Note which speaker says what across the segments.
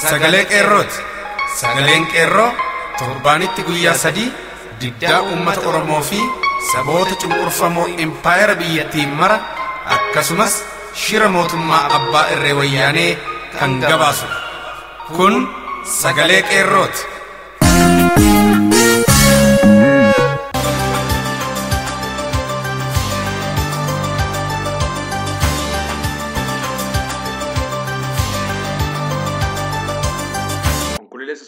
Speaker 1: sagalee qeerrooti. Sagaleen qeerroo torbaanitti guyyaa 3 diddaa uummata Oromoo fi saboota cunqurfamoo impaayera biyyattiin mara akkasumas shira mootummaa abbaa irree wayyaanee kan gabaasudha. Kun sagalee qeerrooti.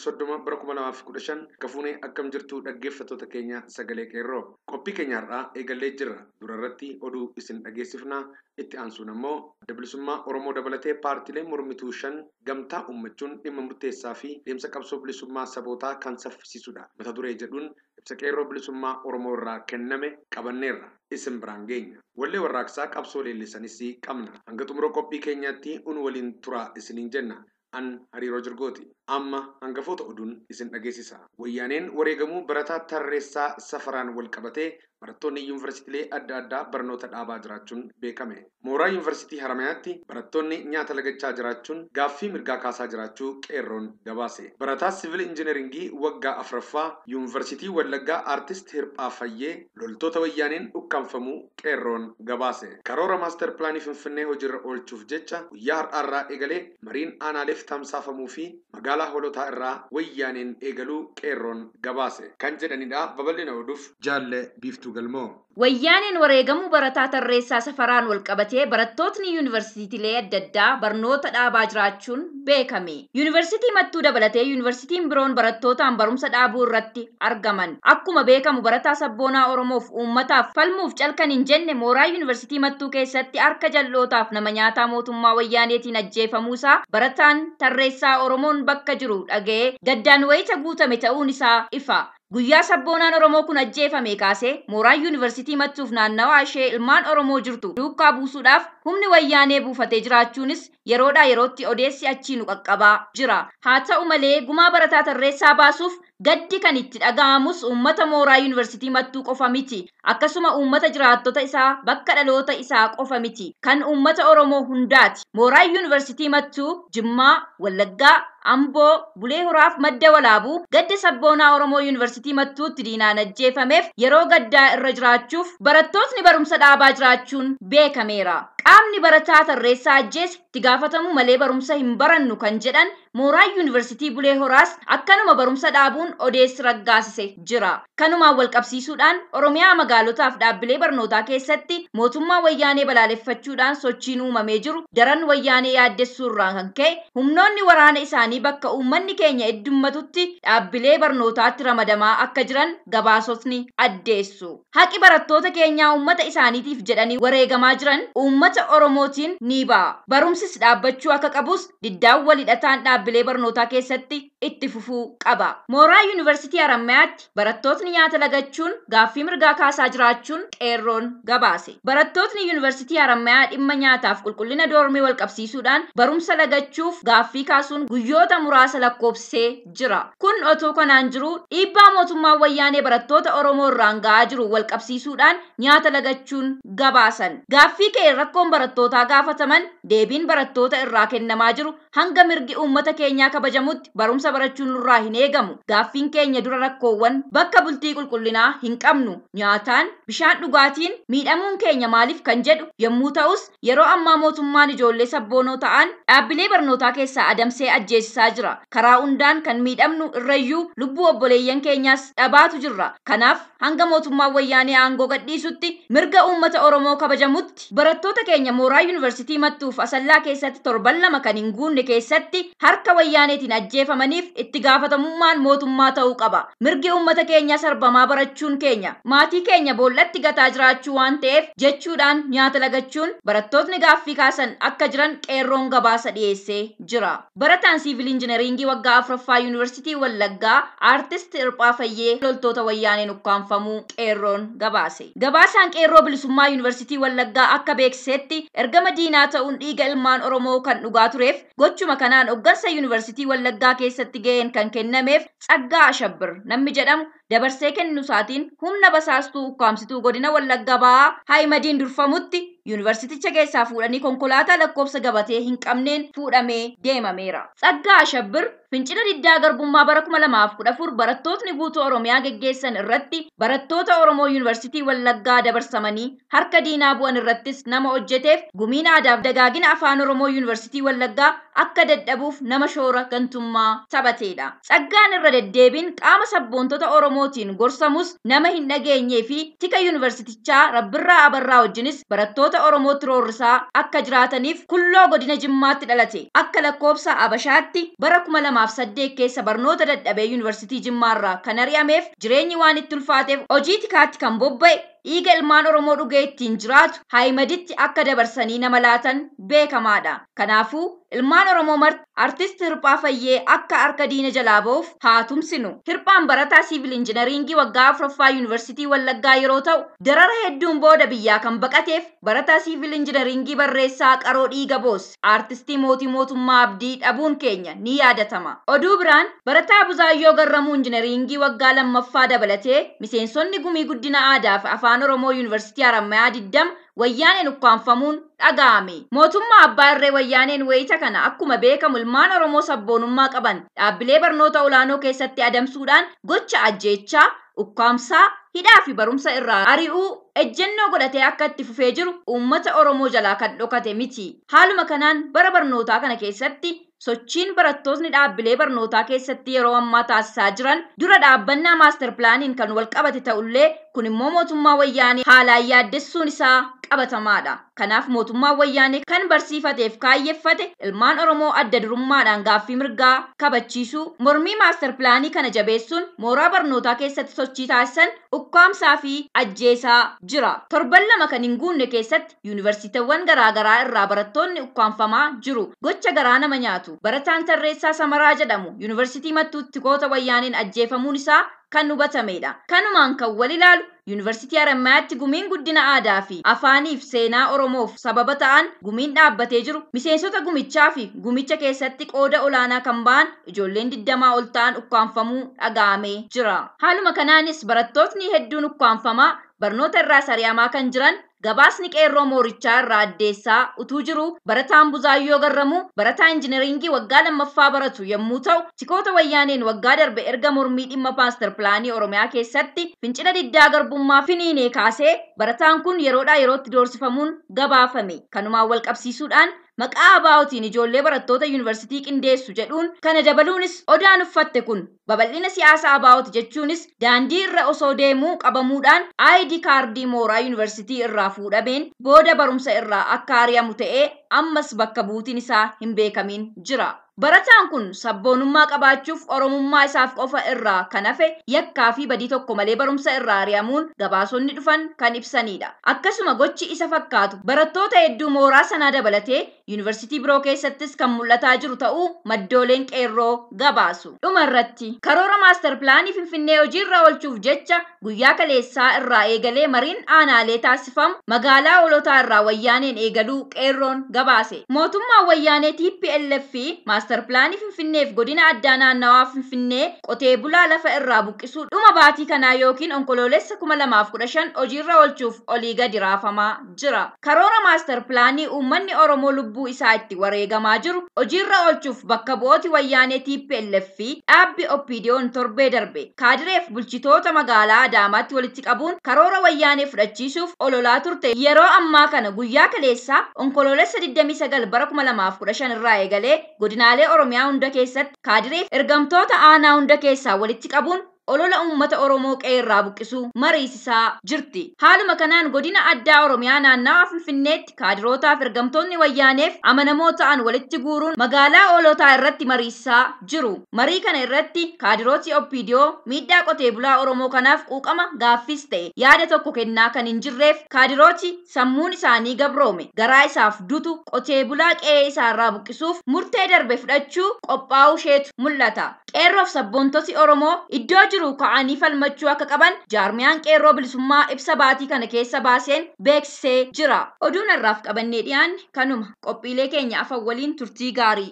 Speaker 2: Soddoma bara 2015 kafuunee akkam jirtu dhaggeeffattoota keenya sagalee qeerroo qophii keenyaarraa eegallee jirra. Durarratti oduu isin dhageessifnaa, itti aansuun ammoo adda bilisummaa Oromoo dabalatee paartiilee mormituu 5 gamtaa uummachuun dhimma murteessaa fi deemsa qabsoo bilisummaa sabootaa kan saffisiisudha. Mata duree jedhuun ibsa qeerroo bilisummaa Oromoo irraa kenname qabanneerra isin biraan geenya. Wallee warraaqsaa qabsoo leellisanis qabna. Hanga xumura qophii keenyaatti waliin turaa isiniin jenna. An hariiroo jirgooti. Amma hangafoota oduun isin dhageessisa. Wayyaaneen wareegamuu barataa Tarreessaa Safaraan wal qabatee barattoonni yuunivarsiitiilee adda addaa barnoota dhaabaa jiraachuun beekame. Mooraa yuunivarsiitii Haramayaatti barattoonni nyaata lagachaa jiraachuun gaaffii mirgaa kaasaa jiraachuu qeerroon gabaase. Barataa siivil injineringii waggaa 4ffaa yuunivarsiitii Wallaggaa Aartist Hirphaa Fayyee loltoota wayyaaneen ukkaanfamuu qeerroon gabaase. Karoora maaster pilaanii Finfinnee hojiirra oolchuuf jecha guyyaa har'aarraa eegalee mariin aanaaleef tamsaafamuu fi magaalaa hoolotaa irraa wayyaaneen eegaluu qeerroon gabaase. Kan jedhanidha. Babal'ina oduuf jaalle biiftuu galmoo.
Speaker 3: Wayyaaneen wareegamuu barataa Tarreessaa Safaraan wal qabatee barattootni yuunivarsiitiilee adda addaa barnoota dhaabaa jiraachuun beekame. Yuunivarsiitii Mattuu dabalatee yuunivarsiitiin biroon barattootaan barumsa dhaabuu irratti argaman. Akkuma beekamu barataa sabboonaa Oromoof uummataaf falmuuf calkan hin jenne mooraa yuunivarsiitii Mattuu keessatti harka jal'ootaaf nama nyaataa mootummaa wayyaaneetiin ajjeefamuusaa barataan Tarreessaa Oromoon bakka jiru dhaga'ee gaddaan wayita guutame ta'uun isaa ifa. Guyyaa sabboonaan Oromoo kun ajjeefame kaasee mooraa yuunivarsiitii Mattuuf naannawaa ishee ilmaan Oromoo jirtu duukaa buusuudhaaf humni wayyaanee buufatee jiraachuunis yeroodhaa yerootti odeessi achii nu qaqqabaa jira. Haa ta'u malee gumaa barataa Tarreessaa baasuuf gaddi kan itti dhaga'amus uummata mooraa yuunivarsiitii Mattuu qofa miti. Akkasuma uummata jiraattota isaa bakka dhaloota isaa qofa miti. Kan uummata Oromoo hundaati. Mooraa yuunivarsiitii Mattuu, Jimmaa, Wallaggaa, Amboo, Bulee Horaaf madda walaabuu gadda sabboonaa Oromoo yuunivarsiitii Mattuutti diinaan ajjeefameef yeroo gaddaa irra jiraachuuf barattootni barumsa dhaabaa jiraachuun beekameera. Qaamni barataa Tarreessaa ajjeese itti gaafatamu malee barumsa hin barannu kan jedhan mooraa yuunivarsiitii Bulee Horaas akkanuma barumsa dhaabuun odeessi raggaasise jira. Kanumaan wal qabsiisuudhaan Oromiyaa magaalotaaf dhaabbilee barnootaa keessatti mootummaa wayyaanee balaaleffachuudhaan sochiin uumamee jiru daran wayyaanee yaaddessuurraan kan ka'e humnoonni waraana isaanii bakka uummanni keenya heddummatutti dhaabbilee barnootaatti ramadamaa akka jiran gabaasotni addeessu. Haqi barattoota keenyaa uummata isaaniitiif jedhanii wareegamaa jiran uummata Oromootiin ni ba'a. Barumsis dhaabbachuu akka qabus diddaan walhidhataan dhaabbilee barnootaa keessatti itti fufuu qaba. Mooraa yuunivarsiitii Haramayaatti barattootni nyaata lagachuun gaaffii mirgaa kaasaa jiraachuun qeerroon gabaase. Barattootni yuunivarsiitii Haramayaa dhimma nyaataaf qulqullina doormii wal qabsiisuudhaan barumsa lagachuuf gaaffii kaasuun guyyoota muraasa lakkoofsisee jira. Kun otoo kanaan jiru dhiibbaa mootummaa wayyaanee barattoota Oromoo irraan ga'aa jiru wal qabsiisuudhaan nyaata lagachuun gabaasan. Gaaffii ka'e rakkoon barattootaa gaafataman deebiin barattoota irraa kennamaa jiru hanga mirgi uummata keenyaa kabajamutti barumsa barachuun nurraa hin eegamu. Gaaffiin keenya dura rakkoowwan bakka bultii qulqullinaa hin qabnu nyaataan bishaan dhugaatiin miidhamuun keenya maaliif kan jedhu yommuu ta'us yeroo ammaa mootummaan ijoollee sabboonoo ta'an dhaabbilee barnootaa keessaa adamsee ajjeesisaa jira. Karaa hundaan kan miidhamnu irrayyuu lubbuu obboleeyyan keenyaas dhabaatu jirra. Kanaaf hanga mootummaan wayyaanee aangoo gadhiisutti mirga uummata Oromoo kabajamutti barattoota keenya mooraa yuunivarsiitii Mattuuf Asallaa keessatti torban 2 kan hin guunne keessatti harka wayyaaneetiin ajjeefamaniif itti gaafatamummaan mootummaa ta'uu qaba. Mirgi uummata keenya sarbamaa barachuun keenya maatii keenya boollatti gataa jiraachuu waan ta'eef jechuudhaan nyaata lagachuun barattootni gaaffii kaasan akka jiran qeerroon gabaasa dhiyeessee jira. Barataan siivil injineringii waggaa 4ffaa yuunivarsiitii Wallaggaa Aartist Hirphaa Fayyee loltoota wayyaaneen ukkaanfamuu qeerroon gabaase. Gabaasaan qeerroo bilisummaa yuunivarsiitii Wallaggaa akka beeksisetti ergama diinaa ta'uun dhiiga ilmaan Oromoo kan dhugaa tureef gochuma kanaan hoggansa yuunivarsiitii Wallaggaa keessatti ga'een kan kennameef Tsaggaa Ashabbir namni jedhamu dabarsee kennu isaatiin humna basaastuu ukkaamsituu godina Wallaggaa Bahaa Haayimadiin durfamutti yuunivarsiiticha keessaa fuudhanii konkolaataa lakkoofsa gabatee hin qabneen fuudhamee deemameera. Tsaggaa Ashabbir fincila diddaa garbummaa bara 2014 barattootni guutuu Oromiyaa geggeessan irratti barattoota Oromoo yuunivarsiitii Wallaggaa dabarsamanii harka diinaa bu'an irrattis nama hojjeteef gumiin aadaaf dagaagina afaan Oromoo yuunivarsiitii Wallaggaa akka dadhabuuf nama shoora gantummaa taphateedha. Tsaggaan irra deddeebiin qaama sabboontota Oromootiin gorsamus nama hin dhageenyee fi tika yuunivarsiitichaa Rabbirraa Abarraa wajjinis barattoota Oromootti roorrisaa akka jiraataniif kulloo godina Jimmaatti dhalate. Akka lakkoofsa Abashaatti bara 2008 keessa barnoota dadhabee yuunivarsiitii Jimmaarraa kan ari'ameef jireenyi waan itti ulfaateef hojii tikaatti kan bobba'e dhiiga ilmaan Oromoo dhugee ittiin jiraatu Haayimaditti akka dabarsanii nama laatan beekamaadha. Kanaafuu ilmaan Oromoo marti artist Hirphaa Fayyee akka harka diina jalaa ba'uuf haa tumsinu. Hirphaan barataa siivil injinariingii waggaa 4ffaa yuunivarsiitii Wallaggaa yeroo ta'u darara hedduun booda biyyaa kan baqateef barataa siivil injinariingii barreessaa Qaroo Dhiiga Boos artistii mootummaa abdii dhabuun keenya ni yaadatama. Oduu biraan barataa Buzaayyoo Garramuu injinariingii waggaa 2ffaa dabalatee miseensonni gumii guddina aadaa fi afaan Oromoo yuunivarsiitii Harammayaa 20 wayyaaneen ukkaanfamuun dhaga'ame. Mootummaa abbaa irree wayyaaneen wayita kana akkuma beekamu ilmaan Oromoo sabboonummaa qaban dhaabbilee barnoota olaanoo keessatti adamsuudhaan gocha ajjeechaa, ukkaamsaa, hidhaa fi barumsa irraa ari'uu ejjennoo godhatee akka itti fufee jiru uummata Oromoo jalaa kan dhokate miti. Haaluma kanaan bara barnootaa kana keessatti sochiin barattootni dhaabbilee barnootaa keessatti yeroo ammaa taasisaa jiran dura dhaabbannaa maaster pilaaniin kan wal qabate ta'ullee kun immoo mootummaa wayyaanee haalaan yaaddessuun isaa qabatamaadha. Kanaaf mootummaa wayyaanee kan barsiifateef kaayyeffate ilmaan Oromoo adda durummaadhaan gaaffii mirgaa kabachiisuu, mormii maaster pilaanii kana jabeessuun mooraa barnootaa keessatti sochii taasisan ukkaamsaa fi ajjeesaa jira. Torban lama kan hin guunne keessatti yuunivarsiitiiwwan garaagaraa irraa barattoonni ukkaanfamaa jiru. Gocha garaa nama nyaatu. Barataan Tarreessaa Samaraa jedhamu yuunivarsiitii Mattuutti tikoota wayyaaneen ajjeefamuun isaa kan hubatamedha. Kanumaan kan wal ilaalu yuunivarsiitii Harammayaatti gumiin guddina aadaa fi afaaniif seenaa Oromoof sababa ta'an gumiin dhaabbatee jiru miseensota gumichaa fi gumicha keessatti qooda olaanaa kan ba'an ijoolleen 20 ol ta'an ukkaanfamuu dhaga'amee jira. Haaluma kanaanis barattootni hedduun ukkaanfamaa barnoota irraa sari'amaa kan jiran gabaasni qeerroo moorichaa irraa addeessaa utuu jiru barataan Buzaayyoo Garramuu barataa injinariingii waggaa 2ffaa baratu yommuu ta'u tikoota wayyaaneen waggaa darbe erga mormii dhimma maaster pilaanii Oromiyaa keessatti fincila diddaa garbummaa finiinee kaasee barataan kun yeroodhaa yerootti doorsifamuun gabaafame. Kanumaan wal qabsiisuudhaan maqaa abaa'otiin ijoollee barattoota yuunivarsiitii qindeessu jedhuun kana dabaluunis odaan uffatte kun babal'ina siyaasa abaa'ooti jechuunis daandii irra osoo deemuu qabamuudhaan ID kaardii mooraa yuunivarsiitii irraa fuudhameen booda barumsa irraa akka ari'amu ta'ee ammas bakka buutiin isaa hin beekamin jira. Barataan kun sabboonummaa qabaachuuf Oromummaa isaaf qofa irraa kan hafe yakkaa fi badii tokko malee barumsa irraa ari'amuun gabaasonni dhufan kan ibsanidha. Akkasuma gochi isa fakkaatu barattoota hedduu mooraa sanaa dabalatee yuunivarsiitii biroo keessattis kan mul'ataa jiru ta'uu maddooleen qeerroo gabaasu. Dhuma irratti karoora maaster pilaanii Finfinnee hojiirra oolchuuf jecha guyyaa kaleessaa irraa eegalee mariin aanaalee taasifamu magaalaa hoolotaa irraa wayyaaneen eegaluu qeerroon gabaase. Mootummaan wayyaanee TPLF fi maaster pilaanii Finfinneef godina addaa naannawaa Finfinnee qotee bulaa lafa irraa buqqisuu dhuma baatii kanaa yookiin onkoloolessa 2015 hojiirra oolchuuf olii gadi raafamaa jira. Karoora maaster pilaanii uummanni Oromoo lubbuu isaa itti wareegamaa jiru hojiirra oolchuuf bakka bu'ooti wayyaanee TPLF fi dhaabbi OPDO'n torbee darbe kaadireef bulchitoota magaalaa Adaamaatti walitti qabuun karoora wayyaanee fudhachiisuuf ololaa turte yeroo ammaa kana guyyaa kaleessaa onkoloolessa 29 bara 2015 irraa eegalee godinaalee Oromiyaa hunda keessatti kaadireef ergamtoota aanaa hunda keessaa walitti qabuun olola uummata Oromoo qeerraa buqqisuu mariisisaa jirti. Haaluma kanaan godina addaa Oromiyaa naannawaa Finfinneetti kaadirootaaf ergamtoonni wayyaaneef amanamoo ta'an walitti guuruun magaalaa hoolotaa irratti mariisisaa jiru. Marii kana irratti kaadirooti OPDO miidhaa qotee bulaa Oromoo kanaaf quuqama gaaffis ta'e yaada tokko kennaa kan hin jirreef kaadirooti sammuun isaanii gabroome garaa isaaf dutu qotee bulaa qe'ee isaarraa buqqisuuf murtee darbe fudhachuu qophaa'uu isheetu mul'ata. Qeerroof sabboontoti Oromoo iddoo jiru ka'anii falmachuu akka qaban jaarmiyaan qeerroo bilisummaa ibsa baatii kana keessa baaseen beeksisee jira. Oduun har'aaf qabannee dhiyaanne kanuma. Qophiilee keenya afan waliin turtii gaarii.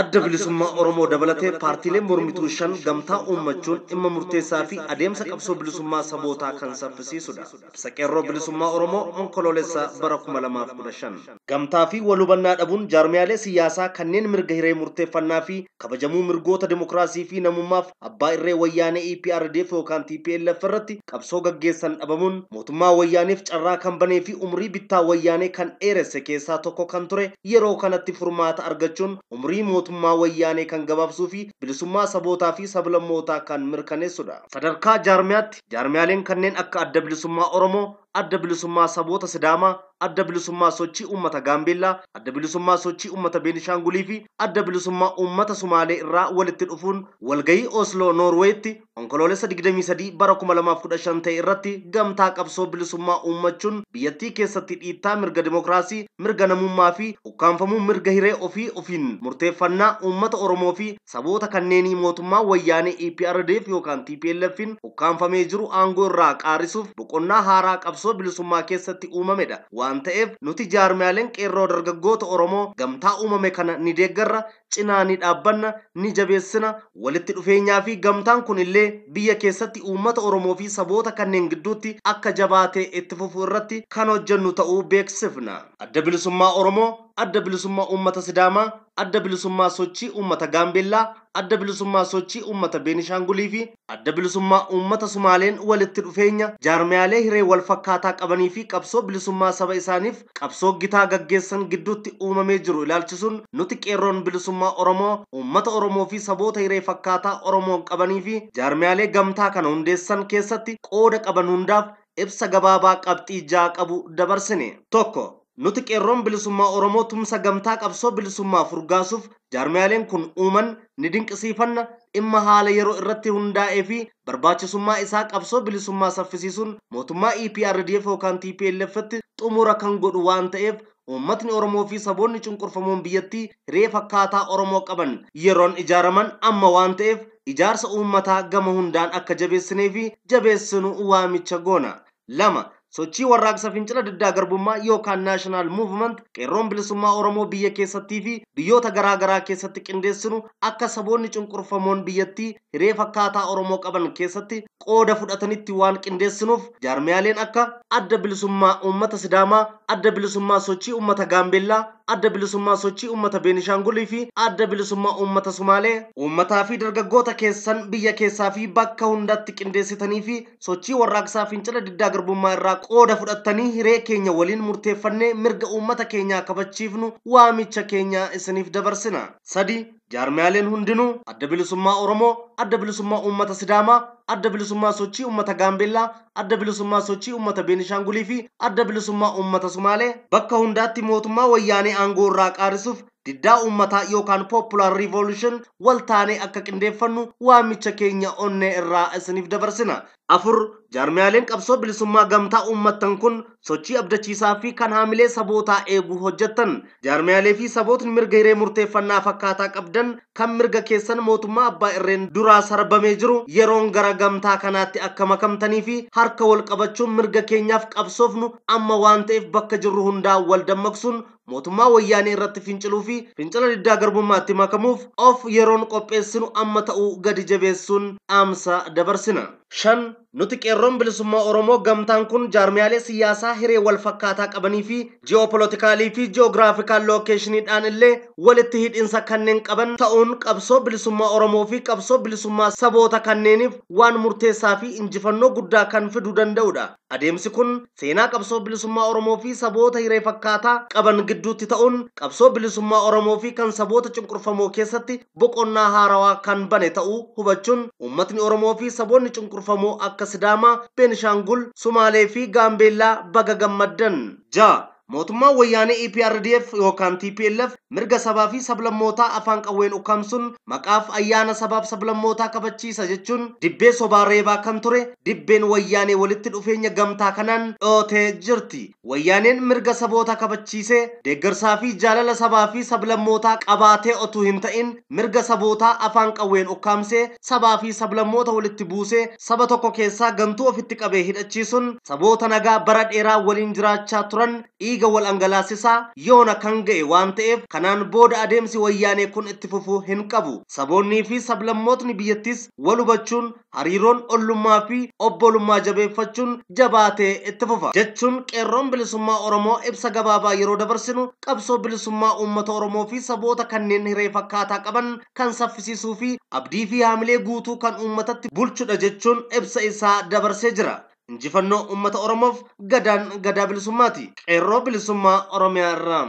Speaker 4: Adda bilisummaa Oromoo dabalatee paartiilee mormituu 5 gamtaa uummachuun dhimma murteessaa fi adeemsa qabsoo bilisummaa sabootaa kan saffisiisudha. Ibsa qeerroo bilisummaa Oromoo onkoloolessa bara 2015. Gamtaa fi walhubannaa dhabuun jaarmiyaalee siyaasaa kanneen mirga hiree murteeffannaa fi kabajamuu mirgoota dimokiraasii fi namummaaf abbaa irree wayyaanee EPRDF yookaan TPLF irratti qabsoo gaggeessan dhabamuun mootummaa wayyaaneef carraa kan banee fi umrii bittaa wayyaanee kan dheeresse keessaa tokko kan ture yeroo kanatti furmaata argachuun umrii mootummaa wayyaanee kan gabaabsuu fi bilisummaa sabootaa fi sablammootaa kan mirkaneessudha. Sadarkaa jaarmiyaatti jaarmiyaaleen kanneen akka adda bilisummaa Oromoo, adda bilisummaa saboota Sidaamaa, adda bilisummaa sochii uummata Gaambeellaa, adda bilisummaa sochii uummata Beenishaangulii fi adda bilisummaa uummata Sumaalee irraa walitti dhufuun walgahii Oslo Noorweetti onkoloolessa 23 bara 2015 ta'e irratti gamtaa qabsoo bilisummaa uummachuun biyyattii keessatti dhiittaa mirga dimokiraasii, mirga namummaa fi ukkaanfamuu mirga hiree ofii ofiin murteeffannaa uummata Oromoo fi saboota kanneenii mootummaa wayyaanee EPRDF yookaan TPLFin ukkaanfamee jiru aangoo irraa qaarisuuf boqonnaa haaraa qabsoo bilisummaa keessatti uumamedha. Waan ta'eef nuti jaarmiyaaleen qeerroo dargaggoota Oromoo gamtaa uumame kana ni deeggarra, cinaa ni dhaabbanna, ni jabeessina. Walitti dhufeenyaa fi gamtaan kun illee biyya keessatti uummata Oromoo fi saboota kanneen gidduutti akka jabaatee itti fufuu irratti kan hojjennu ta'uu beeksifna. Adda bilisummaa Oromoo, adda bilisummaa uummata Sidaamaa, adda bilisummaa sochii uummata Gaambeellaa, adda bilisummaa sochii uummata Beenishaangulii fi adda bilisummaa uummata Sumaaleen walitti dhufeenya jaarmiyaalee hiree wal fakkaataa qabanii fi qabsoo bilisummaa saba isaaniif qabsoo gitaa gaggeessan gidduutti uumamee jiru ilaalchisuun nuti qeerroon bilisummaa Oromoo uummata Oromoo fi saboota hiree fakkaataa Oromoon qabanii fi jaarmiyaalee gamtaa kana hundeessan keessatti qooda qaban hundaaf ibsa gabaabaa qabxii 6 qabu dabarsine. Tokko, nuti qeerroon bilisummaa Oromoo tumsa gamtaa qabsoo bilisummaa furgaasuuf jaarmiyaaleen kun uuman ni dinqisiifanna. Dhimma haala yeroo irratti hundaa'ee fi barbaachisummaa isaa qabsoo bilisummaa saffisiisuun mootummaa EPRDF yookaan TPLFtti xumura kan godhu waan ta'eef uummatni Oromoo fi saboonni cunqurfamoon biyyattii hiree fakkaataa Oromoo qaban yeroon ijaaraman amma waan ta'eef ijaarsa uummataa gama hundaan akka jabeessinee fi jabeessinu waamicha goona. 2. sochii warraaqsa fincila diddaa garbummaa yookaan naashinaal muuvment qeerroon bilisummaa Oromoo biyya keessattii fi biyyoota garaa garaa keessatti qindeessinu akka saboonni cunqurfamoon biyyattii hiree fakkaataa Oromoo qaban keessatti qooda fudhatanitti waan qindeessinuuf jaarmiyaaleen akka adda bilisummaa uummata Sidaamaa, adda bilisummaa sochii uummata Gaambeellaa, adda bilisummaa sochii uummata Beenishaangulii fi adda bilisummaa uummata Sumaalee uummataa fi dargaggoota keessan biyya keessaa fi bakka hundatti qindeessitanii fi sochii warraaqsaa fincila diddaa garbummaa irraa qooda fudhattanii hiree keenya waliin murteeffannee mirga uummata keenyaa kabachiifnu waamicha keenya isiniif dabarsina. 3. jaarmiyaaleen hundinuu adda bilisummaa Oromoo, adda bilisummaa uummata Sidaamaa, adda bilisummaa sochii uummata Gaambeellaa, adda bilisummaa sochii uummata Beenishaangulii fi adda bilisummaa uummata Sumaalee bakka hundaatti mootummaa wayyaanee aangoo irraa qaarisuuf diddaa uummataa yookaan popular revolution waltaanee akka qindeeffannu waamicha keenya onnee irraa isiniif dabarsina. 4. jaarmiyaaleen qabsoo bilisummaa gamtaa uummattan kun sochii abdachiisaa fi kan haamilee sabootaa eeguu hojjettan jaarmiyaalee fi sabootni mirga hiree murteeffannaa fakkaataa qabdan kan mirga keessan mootummaa abbaa irreen duraa sarbamee jiru yeroon gara gamtaa kanaatti akka makamtanii fi harka wal qabachuun mirga keenyaaf qabsoofnu amma waan ta'eef bakka jirru hundaa wal dammaqsuun mootummaa wayyaanee irratti finciluu fi fincila diddaa garbummaatti makamuuf of yeroon qopheessinu amma ta'uu gadi jabeessuun dhaamsa dabarsina. 5. nuti qeerroon bilisummaa Oromoo gamtaan kun jaarmiyaalee siyaasaa hiree wal fakkaataa qabanii fi ji'oopolitikaalii fi ji'oogiraafikaal lookeeshiniidhaan illee walitti hidhinsa kanneen qaban ta'uun qabsoo bilisummaa Oromoo fi qabsoo bilisummaa saboota kanneeniif waan murteessaa fi injifannoo guddaa kan fiduu danda'udha. Adeemsi kun seenaa qabsoo bilisummaa Oromoo fi saboota hiree fakkaataa qaban gidduutti ta'uun qabsoo bilisummaa Oromoo fi kan saboota cunqurfamoo keessatti boqonnaa haarawaa kan bane ta'uu hubachuun uummatni Oromoo fi saboonni cunqurfamoo akka Sidaamaa, Beenishaangul, Sumaalee fi Gaambeellaa baga gammaddan. 6. mootummaa wayyaanee EPRDF yookaan TPLF mirga sabaa fi sablammootaa afaan qawween ukkaamsuun maqaaf ayyaana sabaaf sablammootaa kabachiisa jechuun dibbee sobaa reebaa kan ture dibbeen wayyaanee walitti dhufeenya gamtaa kanaan dhootee jirti. Wayyaaneen mirga saboota kabachiisee deeggarsaa fi jaalala sabaa fi sablammootaa qabaatee otuu hin ta'in mirga sabootaa afaan qawween ukkaamsee sabaa fi sablammoota walitti buusee saba tokko keessaa gantuu ofitti qabee hidhachiisuun saboota nagaa bara dheeraa waliin jiraachaa turan dhiiga wal angalaasisaa yoona kan ga'e waan ta'eef kanaan booda adeemsi wayyaanee kun itti fufuu hin qabu. Saboonnii fi sablammootni biyyattis wal hubachuun hariiroon ollummaa fi obbolummaa jabeeffachuun jabaatee itti fufa jechuun qeerroon bilisummaa Oromoo ibsa gabaabaa yeroo dabarsinu qabsoo bilisummaa uummata Oromoo fi saboota kanneen hiree fakkaataa qaban kan saffisiisuu fi abdii fi haamilee guutuu kan uummatatti bulchudha jechuun ibsa isaa dabarsee jira. Injifannoo uummata Oromoof gadaan gadaa bilisummaati. Qeerroo bilisummaa Oromiyaa irraa.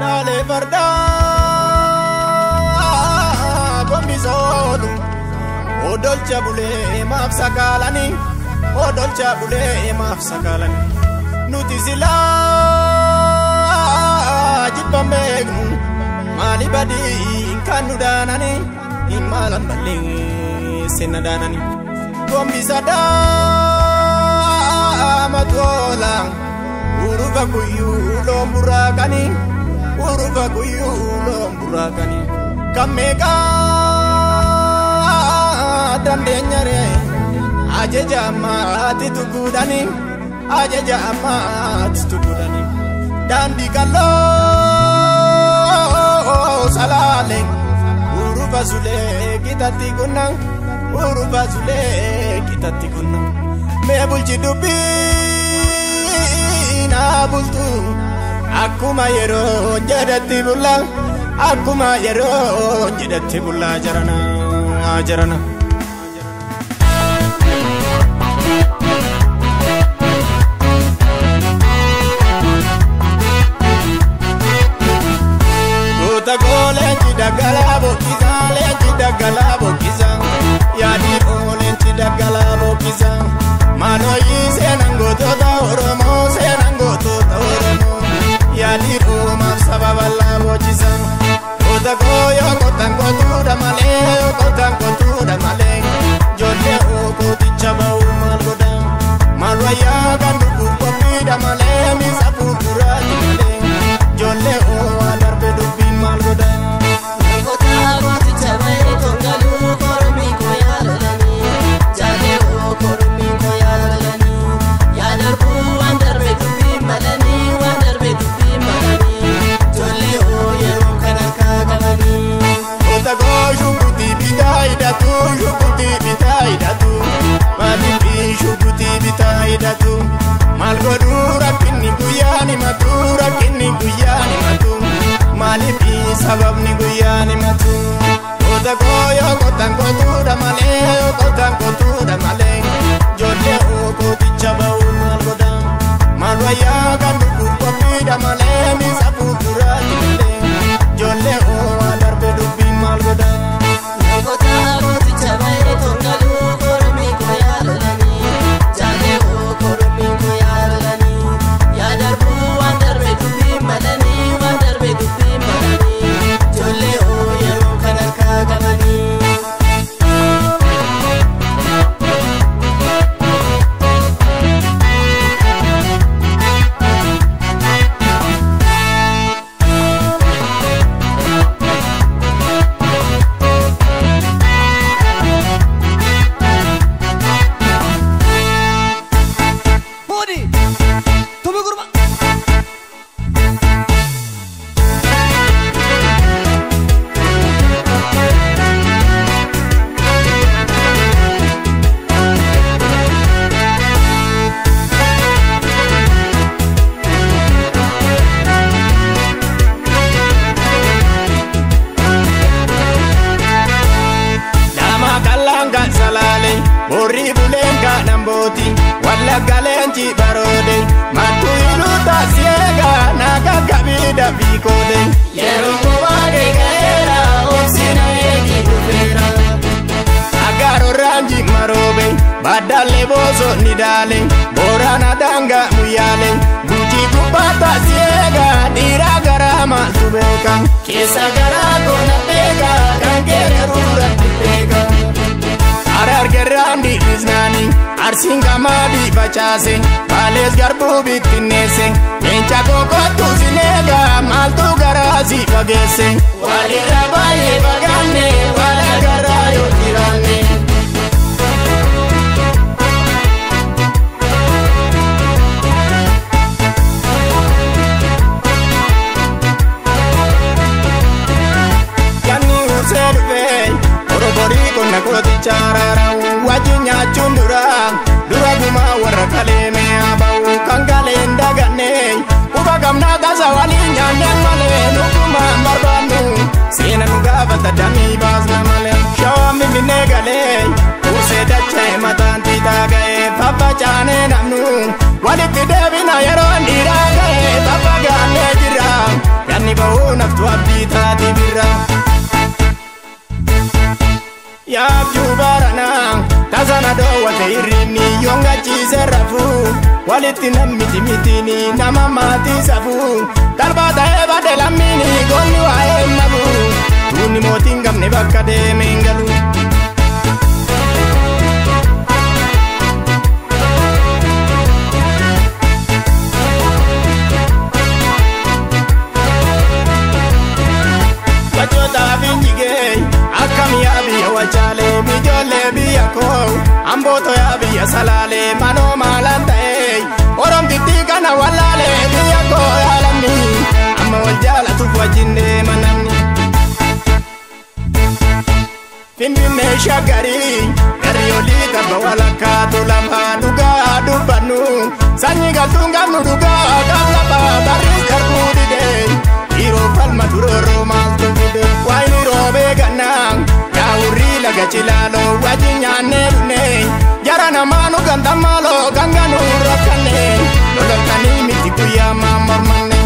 Speaker 5: Dale farda gombisolu odolcha bule maaf sakalani odolcha bule maaf sakalani nuti sila jibamegnu mali badi kanu danani imalan bali sena danani gombisada matola uruba kuyu lomburakani uruba kuyu lomburakani kamega dandenyare ajeja mati tukudani ajeja mati tukudani dandi kallo salale uruba zule kitati kunna uruba zule kitati kunna me bulchi dubi na bultu akuma yero jedatti bulla akuma yero jedatti bulla jarana jarana Ota gole chidagala bokiza yadi ole chidagala bokiza mano yise nangoto ta oromo se nangoto ta oromo yadi roma sababala bokiza Ota goyo kotango tu da male jolle o koti chabau malgoda malwaya gandu kopi da male mi sapura male jolle o adarbe dubi malgoda kota koti chabai kongalu kormi ko yalalani jale o kormi ko yalalani yadarbu andarbe dubi malani jolle o yero kanaka kabani kota go shukuti bitaidatu mali bi shukuti bitaidatu malgodu rakini guyani matu mali bi sabab ni guyani matu kota goyo kotango tu da male jolle o koti chabau malgoda malwaya gandu kopi da male mi sapura male jolle o adarbe dubi malgoda kota koti chabai kongalu kormi ko yalalani jale o kormi ko yalalani yadarbu andarbe dubi malani jolle o yero kanaka kabani Borri bulenga namboti walla galenji barode matu iluta siega naga kabida bikode yero mowade gaera oksina eki bufera agaro ranji marobe badale bozo nidale borana danga muyale guji kubata siega dira garama tubeka kesa garako na pega kangere rura tibeka Arar gerandi iznani arsinga madi bachase bales garbu bitinese mencha koko tu zinega maltu garazi bagese wali rabaye bagane wala garayo tirane damii baasna malee shawammi minne galee kuusee dachee mataan tiitaa ga'ee faffacaanee namnu walitti deebina yeroo dhiiraa ga'ee faffagaannee jirra yanni bahuu naftu abdii taati birra. Yaabjuu baranaa tasana dhoowwate hirribni yoongachiise rafuu walitti nammiti mitini nama maatii safuu darbaa ta'ee badee lammiini goonni waa'ee nabu tuunni mootiin gamne bakka deemeen galu. Wajjootaaf hin jigee akkam yaa biyya wajjaalee mijoollee biyya koo ambootoo yaa biyya salaalee manoo maalaan ta'ee oromtittii kana wallaalee biyya koo yaa lammii amma wal jaalatuuf wajjin deema namni. Finfinnee shaggarii garri olii tabba walakkaatu lama dhugaa dubbannu sanyii galtuun qabnu dhugaa qab lafa barris garbuu didee dhiiroo falma durooroo maaltu fide waayini roobee gannaan yaa'urrii laga cilaaloo wajjin nyaannee dhunee jara namaanu ganta maaloo ganganuu rakkannee lololtanii miti guyyaa maan mormanne.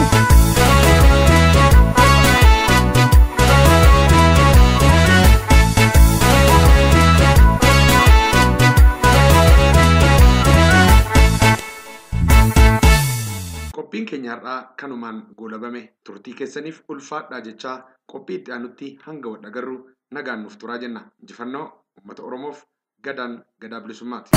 Speaker 2: Qophiin keenya har'aa kanumaan goolabame turtii keessaniif ulfaadhaa jechaa qophii itti aanutti hanga wal agarru nagaan nuuf turaa jenna. Injifannoo uummata Oromoof. Gadaan gadaa bilisummaati.